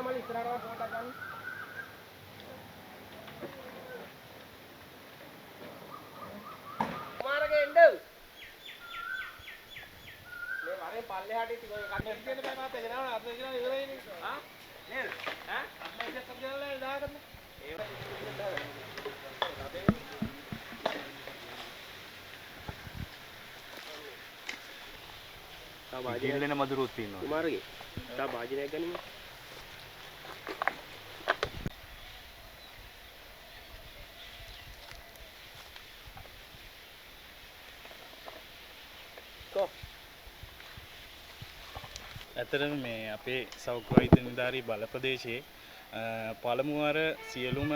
මල ඉස්සරහට පොඩක් ගන්න. මාර්ගේ එන්න. මේ වරේ පල්ලෙහාට ඉතින් ඔය කන්නේ දෙන්න බෑ මාත් ඒක නෑ අත දෙකලා ඉවරයිනේ. ආ නේද? ඈ අම්මා ඉස්සත් කරලා දාගන්න. ඒක ජීල්ලෙන මදුරුත් තියෙනවා. කුමාරගේ. තා වාජනයක් ගනිමු. කො ඇතරම මේ අපේ සෞඛ්‍ය වෛද්‍ය නිලධාරී බල ප්‍රදේශයේ පළමු වර සියලුම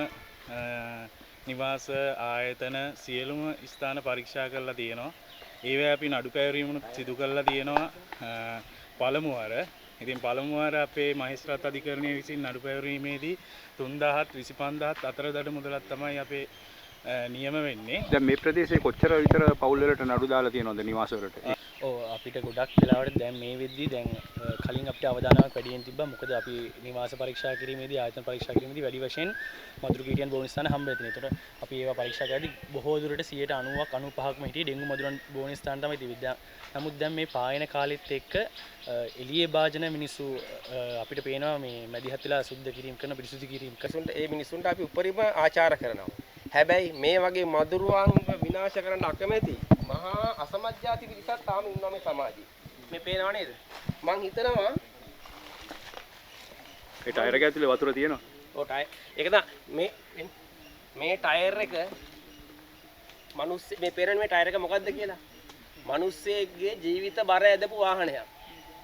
නිවාස ආයතන සියලුම ස්ථාන පරීක්ෂා කරලා තියෙනවා. ඒවා අපි නඩු පැවරීම සිදු කරලා තියෙනවා පළමු වර. ඉතින් පළමු වර අපේ මහේස්ත්‍රාත් අධිකරණය විසින් නඩු පැවරීමේදී 3000ත් 25000ත් අතර දඩ මුදලක් තමයි අපේ නියම වෙන්නේ. දැන් මේ ප්‍රදේශයේ කොච්චර විතර පවුල් වලට නඩු දාලා තියෙනවද නිවාස වලට? ඔව් අපිට ගොඩක් වෙලාවට දැන් මේ වෙද්දී දැන් කලින් අපිට අවදානමක් වැඩියෙන් තිබ්බා. මොකද අපි නිවාස පරීක්ෂා කිරීමේදී ආයතන පරීක්ෂා කිරීමේදී වැඩි වශයෙන් මදුරු කීටියන් බෝන ස්ථාන හම්බ වෙලා තියෙනවා. ඒතකොට අපි ඒවා පරීක්ෂා කරද්දී බොහෝ දුරට 90ක් 95ක්ම හිටියේ ඩෙන්ගු මදුරුන් බෝන ස්ථාන තමයි තිබිද්දා. නමුත් දැන් මේ පායන කාලෙත් එක්ක එළියේ භාජන මිනිස්සු අපිට පේනවා මේ මැදිහත් වෙලා සුද්ධ කිරීම කරන පිරිසුදු කිරීම කරන ඒ මිනිස්සුන්ට අපි උපරිම ආචාර කරනවා. හැබැයි මේ වගේ මදුරුවන් විනාශ කරන්න අකමැති මහා අසමත් ಜಾති පිරිසක් තාම ඉන්නවා මේ සමාජයේ. මේ පේනව නේද? මං හිතනවා ඒ ටයර් එක ඇතුලේ වතුර තියෙනවා. ඔව් ටයර් ඒක තමයි මේ ටයර් එක මිනිස් මේ පේරන්නේ මේ ටයර් එක මොකද්ද කියලා? මිනිස්සෙගේ ජීවිත බර ඇදපු වාහනයක්.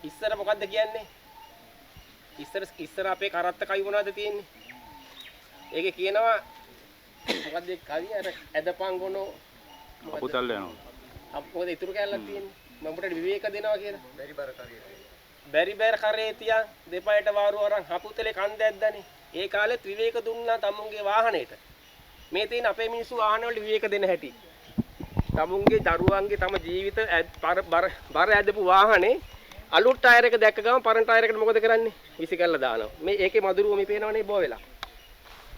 ඉස්සර මොකද්ද කියන්නේ? ඉස්සර අපේ කරත්ත කවි මොනවද තියෙන්නේ? ඒකේ කියනවා මොකද්ද ඒ කවිය අර ඇදපන් ගොනෝ අපුතල් යනවා. අපෝද ඉතුරු කැලලක් තියෙන්නේ. මම උඹට විවේක දෙනවා කියලා. බැරි බර කරේ තියා දෙපයට වාරු අරන් හපුතලේ කන්ද ඇද්දානේ. ඒ කාලෙත් විවේක දුන්නා තමුන්ගේ වාහනේට. මේ තියෙන අපේ මිනිස්සු වාහන වල විවේක දෙන හැටි. තමුන්ගේ දරුවන්ගේ තම ජීවිත බර ඇදපු වාහනේ අලුත් ටයර් එක දැක්ක ගමන් පරණ ටයර් එකට මොකද කරන්නේ? විසි කරලා දානවා. මේ ඒකේ මදුරුව මේ පේනවනේ බෝ වෙලා.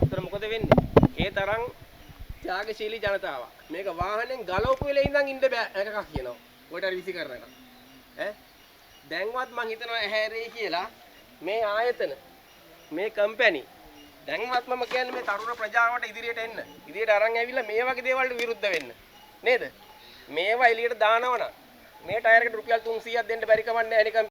ඒතර මොකද වෙන්නේ? ඒ තරම් ත්‍යාගශීලී ජනතාවක්. මේක වාහනෙන් ගලවපු වෙලේ ඉඳන් ඉන්න බෑ එකක් කියනවා. ඔයිට විසි කරන එක. ඈ දැන්වත් මං හිතනවා ඇහැරේ කියලා මේ ආයතන මේ කම්පැනි දැන්වත් මම කියන්නේ මේ තරුණ ප්‍රජාවට ඉදිරියට එන්න. ඉදිරියට අරන් ඇවිල්ලා මේ වගේ දේවල්ට විරුද්ධ වෙන්න. නේද? මේවා එළියට දානවනම් මේ ටයර් එකට රුපියල් 300ක් දෙන්න බැරි කමක් නැහැ නිකන්